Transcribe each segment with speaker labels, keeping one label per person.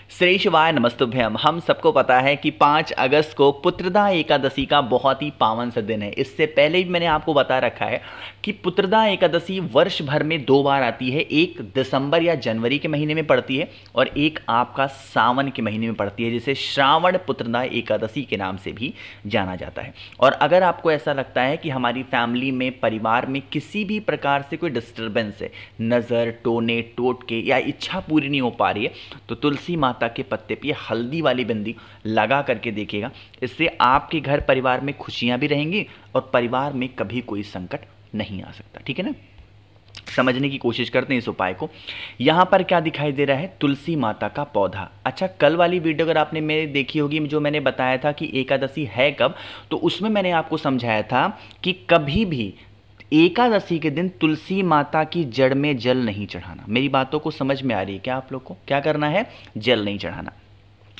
Speaker 1: श्री शिवाय नमस्तुभ्यम। हम सबको पता है कि 5 अगस्त को पुत्रदा एकादशी का बहुत ही पावन सा दिन है। इससे पहले भी मैंने आपको बता रखा है कि पुत्रदा एकादशी वर्ष भर में 2 बार आती है। एक दिसंबर या जनवरी के महीने में पड़ती है और एक आपका सावन के महीने में पड़ती है, जिसे श्रावण पुत्रदा एकादशी के नाम से भी जाना जाता है। और अगर आपको ऐसा लगता है कि हमारी फैमिली में, परिवार में किसी भी प्रकार से कोई डिस्टर्बेंस है, नज़र, टोने, टोटके या इच्छा पूरी नहीं हो पा रही है, तो तुलसी माता के पत्ते पे हल्दी वाली बिंदी लगा करके देखिएगा। इससे आपके घर परिवार में खुशियां भी रहेंगी और परिवार में कभी कोई संकट नहीं आ सकता। ठीक है ना, समझने की कोशिश करते हैं इस उपाय को। यहां पर क्या दिखाई दे रहा है? तुलसी माता का पौधा। अच्छा, कल वाली वीडियो अगर आपने मेरी देखी होगी, जो मैंने बताया था कि एकादशी है कब, तो उसमें मैंने आपको समझाया था कि कभी भी एकादशी के दिन तुलसी माता की जड़ में जल नहीं चढ़ाना। मेरी बातों को समझ में आ रही है क्या आप लोग को? क्या करना है? जल नहीं चढ़ाना।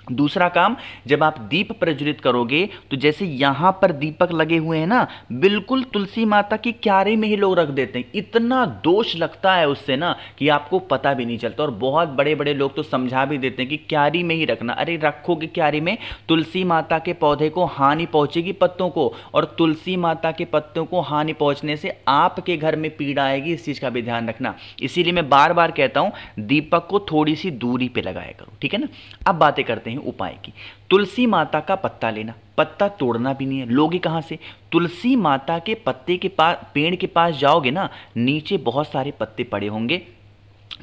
Speaker 1: दूसरा काम, जब आप दीप प्रज्वलित करोगे तो जैसे यहां पर दीपक लगे हुए हैं ना, बिल्कुल तुलसी माता की क्यारी में ही लोग रख देते हैं। इतना दोष लगता है उससे ना कि आपको पता भी नहीं चलता। और बहुत बड़े बड़े लोग तो समझा भी देते हैं कि क्यारी में ही रखना। अरे रखोगे क्यारी में, तुलसी माता के पौधे को हानि पहुंचेगी, पत्तों को, और तुलसी माता के पत्तों को हानि पहुंचने से आपके घर में पीड़ा आएगी। इस चीज का भी ध्यान रखना। इसीलिए मैं बार बार कहता हूं, दीपक को थोड़ी सी दूरी पे लगाया करो। ठीक है ना। अब बातें करते हैं उपाय की। तुलसी माता का पत्ता लेना, पत्ता तोड़ना भी नहीं है। लोगे कहां से? तुलसी माता के पत्ते के पास, पेड़ के पास जाओगे ना, नीचे बहुत सारे पत्ते पड़े होंगे।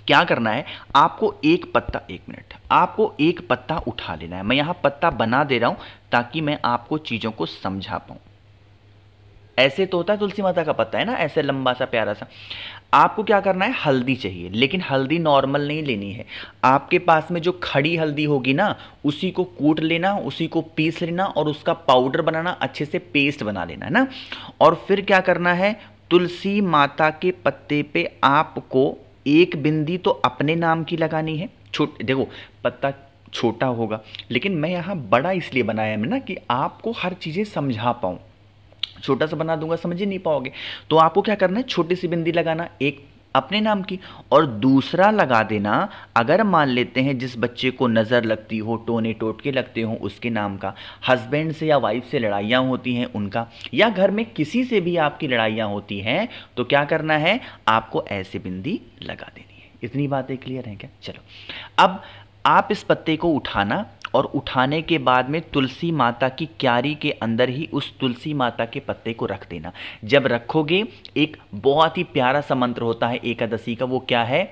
Speaker 1: क्या करना है आपको? एक पत्ता, 1 मिनट, आपको एक पत्ता उठा लेना है। मैं यहां पत्ता बना दे रहा हूं ताकि मैं आपको चीजों को समझा पाऊं। ऐसे तो होता है तुलसी माता का पत्ता है ना, ऐसे लंबा सा प्यारा सा। आपको क्या करना है? हल्दी चाहिए, लेकिन हल्दी नॉर्मल नहीं लेनी है। आपके पास में जो खड़ी हल्दी होगी ना, उसी को कूट लेना, उसी को पीस लेना और उसका पाउडर बनाना, अच्छे से पेस्ट बना लेना है ना। और फिर क्या करना है? तुलसी माता के पत्ते पे आपको एक बिंदी तो अपने नाम की लगानी है। देखो, पत्ता छोटा होगा, लेकिन मैं यहाँ बड़ा इसलिए बनाया है ना कि आपको हर चीज़ें समझा पाऊँ। छोटा सा बना दूंगा, समझ ही नहीं पाओगे। तो आपको क्या करना है? छोटी सी बिंदी लगाना, एक अपने नाम की, और दूसरा लगा देना, अगर मान लेते हैं जिस बच्चे को नज़र लगती हो, टोने टोटके लगते हो, उसके नाम का, हस्बैंड से या वाइफ से लड़ाइयाँ होती हैं उनका, या घर में किसी से भी आपकी लड़ाइयाँ होती हैं, तो क्या करना है? आपको ऐसे बिंदी लगा देनी है। इतनी बातें क्लियर हैं क्या? चलो, अब आप इस पत्ते को उठाना और उठाने के बाद में तुलसी माता की क्यारी के अंदर ही उस तुलसी माता के पत्ते को रख देना। जब रखोगे, एक बहुत ही प्यारा सा मंत्र होता है एकादशी का। वो क्या है?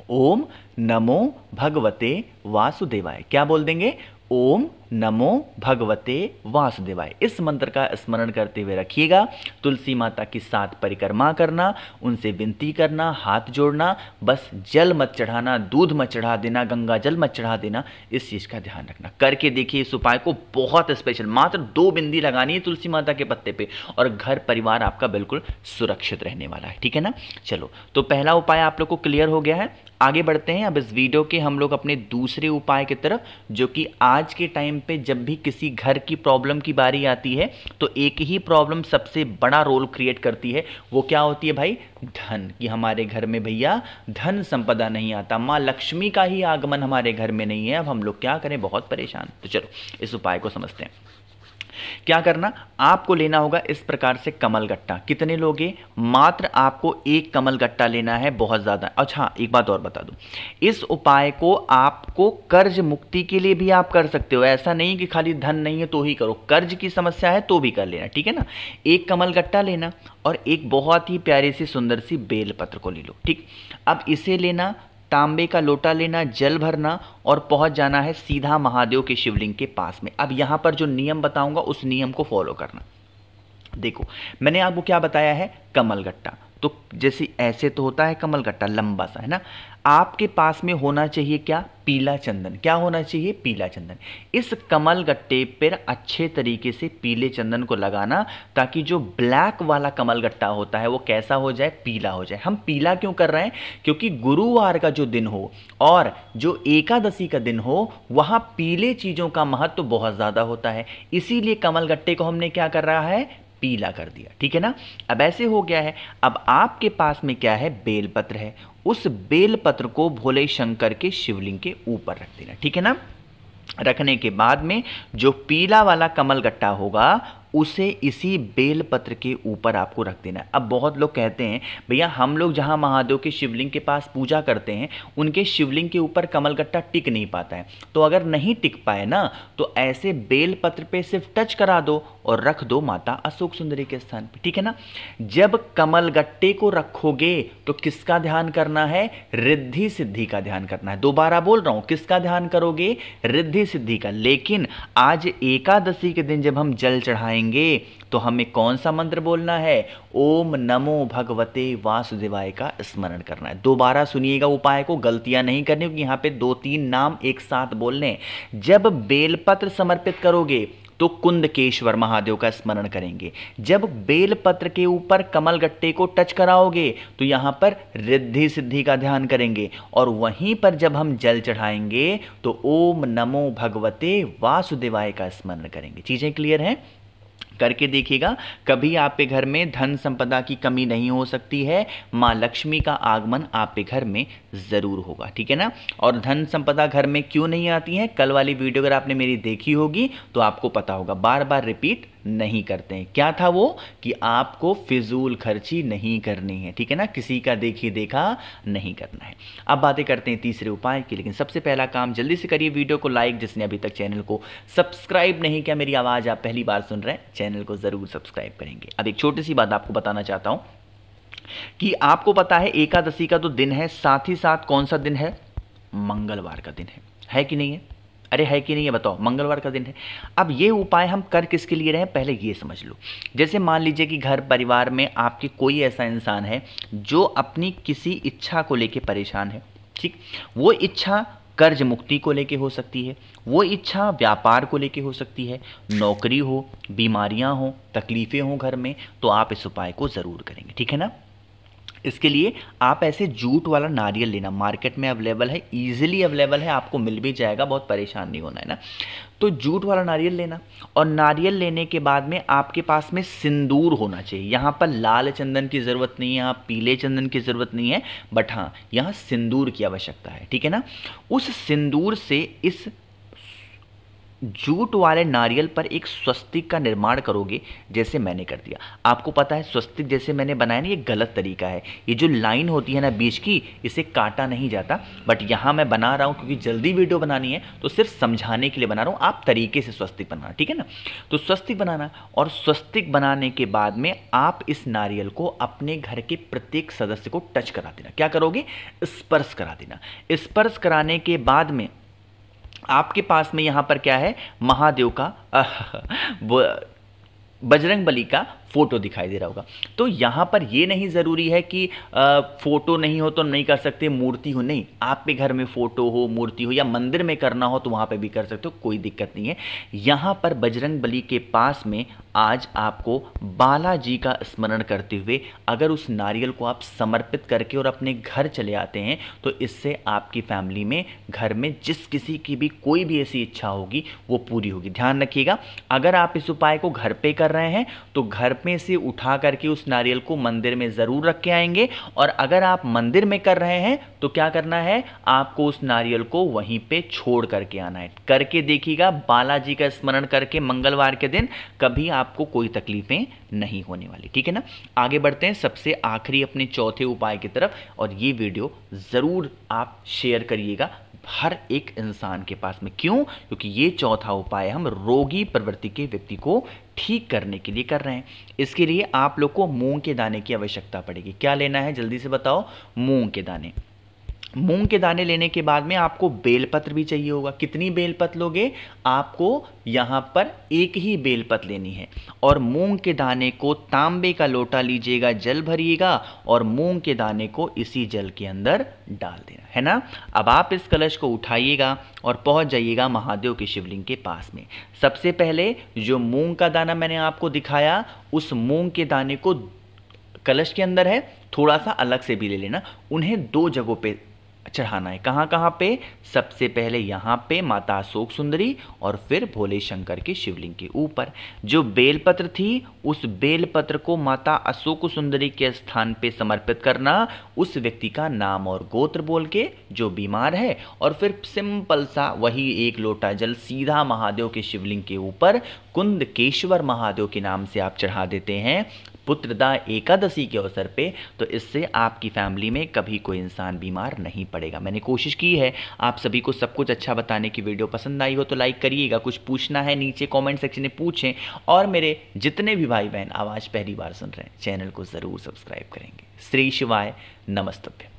Speaker 1: ओम नमो भगवते वासुदेवाय। क्या बोल देंगे? ओम नमो भगवते वासुदेवाय। इस मंत्र का स्मरण करते हुए रखिएगा। तुलसी माता की 7 परिक्रमा करना, उनसे विनती करना, हाथ जोड़ना, बस जल मत चढ़ाना, दूध मत चढ़ा देना, गंगा जल मत चढ़ा देना। इस चीज़ का ध्यान रखना। करके देखिए इस उपाय को, बहुत स्पेशल। मात्र 2 बिंदी लगानी है तुलसी माता के पत्ते पे और घर परिवार आपका बिल्कुल सुरक्षित रहने वाला है। ठीक है ना। चलो, तो पहला उपाय आप लोग को क्लियर हो गया है। आगे बढ़ते हैं अब इस वीडियो के हम लोग अपने दूसरे उपाय की तरफ, जो कि आज के टाइम पे जब भी किसी घर की प्रॉब्लम की बारी आती है तो एक ही प्रॉब्लम सबसे बड़ा रोल क्रिएट करती है। वो क्या होती है भाई? धन। कि हमारे घर में भैया धन संपदा नहीं आता, माँ लक्ष्मी का ही आगमन हमारे घर में नहीं है। अब हम लोग क्या करें? बहुत परेशान। तो चलो इस उपाय को समझते हैं। क्या करना? आपको लेना होगा इस प्रकार से कमल गट्टा। कितने लोगे? मात्र आपको 1 कमल गट्टा लेना है, बहुत ज्यादा। अच्छा, एक बात और बता दूं, इस उपाय को आपको कर्ज मुक्ति के लिए भी आप कर सकते हो। ऐसा नहीं कि खाली धन नहीं है तो ही करो, कर्ज की समस्या है तो भी कर लेना। ठीक है ना। 1 कमल गट्टा लेना और एक बहुत ही प्यारी सी सुंदर सी बेलपत्र को ले लो। ठीक, अब इसे लेना, तांबे का लोटा लेना, जल भरना और पहुंच जाना है सीधा महादेव के शिवलिंग के पास में। अब यहां पर जो नियम बताऊंगा उस नियम को फॉलो करना। देखो, मैंने आपको क्या बताया है? कमल गट्टा। तो जैसे ऐसे तो होता है कमल गट्टा, लंबा सा, है ना। आपके पास में होना चाहिए क्या? पीला चंदन। क्या होना चाहिए? पीला चंदन। इस कमल गट्टे पर अच्छे तरीके से पीले चंदन को लगाना, ताकि जो ब्लैक वाला कमल गट्टा होता है वो कैसा हो जाए? पीला हो जाए। हम पीला क्यों कर रहे हैं? क्योंकि गुरुवार का जो दिन हो और जो एकादशी का दिन हो, वहां पीले चीजों का महत्व बहुत ज्यादा होता है। इसीलिए कमल गट्टे को हमने क्या कर रहा है? पीला कर दिया, ठीक है ना। अब ऐसे हो गया है। अब आपके पास में क्या है, बेलपत्र है। उस बेलपत्र को भोले शंकर के शिवलिंग के ऊपर रख देना, ठीक है ना। रखने के बाद में जो पीला वाला कमल गट्टा होगा उसे इसी बेलपत्र के ऊपर आपको रख देना है। अब बहुत लोग कहते हैं भैया हम लोग जहाँ महादेव के शिवलिंग के पास पूजा करते हैं उनके शिवलिंग के ऊपर कमलगट्टा टिक नहीं पाता है। तो अगर नहीं टिक पाए ना तो ऐसे बेलपत्र पे सिर्फ टच करा दो और रख दो माता अशोक सुंदरी के स्थान पे, ठीक है ना। जब कमलगट्टे को रखोगे तो किसका ध्यान करना है, रिद्धि सिद्धि का ध्यान करना है। दोबारा बोल रहा हूं, किसका ध्यान करोगे, रिद्धि सिद्धि का। लेकिन आज एकादशी के दिन जब हम जल चढ़ाएंगे तो हमें कौन सा मंत्र बोलना है, ओम नमो भगवते वासुदेवाय का स्मरण करना है। दोबारा सुनिएगा उपाय को, गलतियां नहीं करनी, क्योंकि यहां पे 2-3 नाम एक साथ बोलने। जब बेलपत्र समर्पित करोगे तो कुंदकेश्वर महादेव का स्मरण करेंगे। जब बेलपत्र के ऊपर कमलगट्टे को टच कराओगे तो यहां पर रिद्धि सिद्धि का ध्यान करेंगे। और वहीं पर जब हम जल चढ़ाएंगे तो ओम नमो भगवते वासुदेवाय का स्मरण करेंगे। चीजें क्लियर हैं, करके देखिएगा। कभी आपके घर में धन संपदा की कमी नहीं हो सकती है, माँ लक्ष्मी का आगमन आपके घर में ज़रूर होगा, ठीक है ना। और धन संपदा घर में क्यों नहीं आती है, कल वाली वीडियो अगर आपने मेरी देखी होगी तो आपको पता होगा, बार बार रिपीट नहीं करते हैं। क्या था वो, कि आपको फिजूल खर्ची नहीं करनी है, ठीक है ना, किसी का देखी देखा नहीं करना है। अब बातें करते हैं तीसरे उपाय की, लेकिन सबसे पहला काम जल्दी से करिए वीडियो को लाइक, जिसने अभी तक चैनल को सब्सक्राइब नहीं किया, मेरी आवाज़ आप पहली बार सुन रहे हैं, चैनल को ज़रूर सब्सक्राइब करेंगे। अब एक छोटी सी बात आपको बताना चाहता हूँ कि आपको पता है एकादशी का तो दिन है, साथ ही साथ कौन सा दिन है, मंगलवार का दिन है कि नहीं है, अरे है कि नहीं है बताओ, मंगलवार का दिन है। अब ये उपाय हम कर किसके लिए रहे हैं, पहले ये समझ लो। जैसे मान लीजिए कि घर परिवार में आपके कोई ऐसा इंसान है जो अपनी किसी इच्छा को लेके परेशान है, ठीक। वो इच्छा कर्ज मुक्ति को लेके हो सकती है, वो इच्छा व्यापार को लेके हो सकती है, नौकरी हो, बीमारियां हो, तकलीफ़ें हो घर में, तो आप इस उपाय को ज़रूर करेंगे, ठीक है ना। इसके लिए आप ऐसे जूट वाला नारियल लेना, मार्केट में अवेलेबल है, इजीली अवेलेबल है, आपको मिल भी जाएगा, बहुत परेशान नहीं होना है ना। तो जूट वाला नारियल लेना, और नारियल लेने के बाद में आपके पास में सिंदूर होना चाहिए। यहाँ पर लाल चंदन की ज़रूरत नहीं है, यहाँ पीले चंदन की ज़रूरत नहीं है, बट हाँ यहाँ सिंदूर की आवश्यकता है, ठीक है ना। उस सिंदूर से इस जूट वाले नारियल पर एक स्वस्तिक का निर्माण करोगे, जैसे मैंने कर दिया। आपको पता है स्वस्तिक जैसे मैंने बनाया ना, ये गलत तरीका है। ये जो लाइन होती है ना बीच की, इसे काटा नहीं जाता, बट यहाँ मैं बना रहा हूँ क्योंकि जल्दी वीडियो बनानी है, तो सिर्फ समझाने के लिए बना रहा हूँ। आप तरीके से स्वस्तिक बनाना, ठीक है ना। तो स्वस्तिक बनाना, और स्वस्तिक बनाने के बाद में आप इस नारियल को अपने घर के प्रत्येक सदस्य को टच करा देना। क्या करोगे, स्पर्श करा देना। स्पर्श कराने के बाद में आपके पास में यहां पर क्या है, महादेव का बजरंग बली का फोटो दिखाई दे रहा होगा। तो यहाँ पर ये नहीं ज़रूरी है कि फोटो नहीं हो तो नहीं कर सकते, मूर्ति हो नहीं, आपके घर में फोटो हो, मूर्ति हो, या मंदिर में करना हो तो वहाँ पे भी कर सकते हो, कोई दिक्कत नहीं है। यहाँ पर बजरंग बली के पास में आज आपको बालाजी का स्मरण करते हुए अगर उस नारियल को आप समर्पित करके और अपने घर चले आते हैं तो इससे आपकी फैमिली में, घर में जिस किसी की भी कोई भी ऐसी इच्छा होगी वो पूरी होगी। ध्यान रखिएगा, अगर आप इस उपाय को घर पे कर रहे हैं तो घर में से उठा करके उस नारियल को मंदिर में ज़रूर रख के आएंगे, और अगर आप मंदिर में कर रहे हैं तो क्या करना है, आपको उस नारियल को वहीं पे छोड़ करके आना है। करके देखिएगा, बालाजी का स्मरण करके मंगलवार के दिन कभी आपको कोई तकलीफें नहीं होने वाली, ठीक है ना। आगे बढ़ते हैं सबसे आखिरी अपने चौथे उपाय की तरफ, और ये वीडियो ज़रूर आप शेयर करिएगा हर एक इंसान के पास में। क्यों, क्योंकि ये चौथा उपाय हम रोगी प्रवृत्ति के व्यक्ति को ठीक करने के लिए कर रहे हैं। इसके लिए आप लोग को मूंग के दाने की आवश्यकता पड़ेगी। क्या लेना है जल्दी से बताओ, मूंग के दाने। मूंग के दाने लेने के बाद में आपको बेलपत्र भी चाहिए होगा। कितनी बेलपत्र लोगे, आपको यहाँ पर एक ही बेलपत्र लेनी है, और मूंग के दाने को तांबे का लोटा लीजिएगा, जल भरिएगा और मूंग के दाने को इसी जल के अंदर डाल देना है ना। अब आप इस कलश को उठाइएगा और पहुँच जाइएगा महादेव के शिवलिंग के पास में। सबसे पहले जो मूंग का दाना मैंने आपको दिखाया, उस मूंग के दाने को कलश के अंदर है, थोड़ा सा अलग से भी ले लेना, उन्हें 2 जगहों पे चढ़ाना है। कहाँ कहाँ पे? सबसे पहले यहाँ पे माता अशोक सुंदरी और फिर भोले शंकर के शिवलिंग के ऊपर। जो बेलपत्र थी उस बेलपत्र को माता अशोक सुंदरी के स्थान पे समर्पित करना, उस व्यक्ति का नाम और गोत्र बोल के जो बीमार है, और फिर सिंपल सा वही 1 लोटा जल सीधा महादेव के शिवलिंग के ऊपर कुंदकेश्वर महादेव के नाम से आप चढ़ा देते हैं पुत्रदा एकादशी के अवसर पे, तो इससे आपकी फैमिली में कभी कोई इंसान बीमार नहीं पड़ेगा। मैंने कोशिश की है आप सभी को सब कुछ अच्छा बताने की। वीडियो पसंद आई हो तो लाइक करिएगा, कुछ पूछना है नीचे कमेंट सेक्शन में पूछें, और मेरे जितने भी भाई बहन आवाज़ पहली बार सुन रहे हैं चैनल को ज़रूर सब्सक्राइब करेंगे। श्री शिवाय नमस्तभ्य।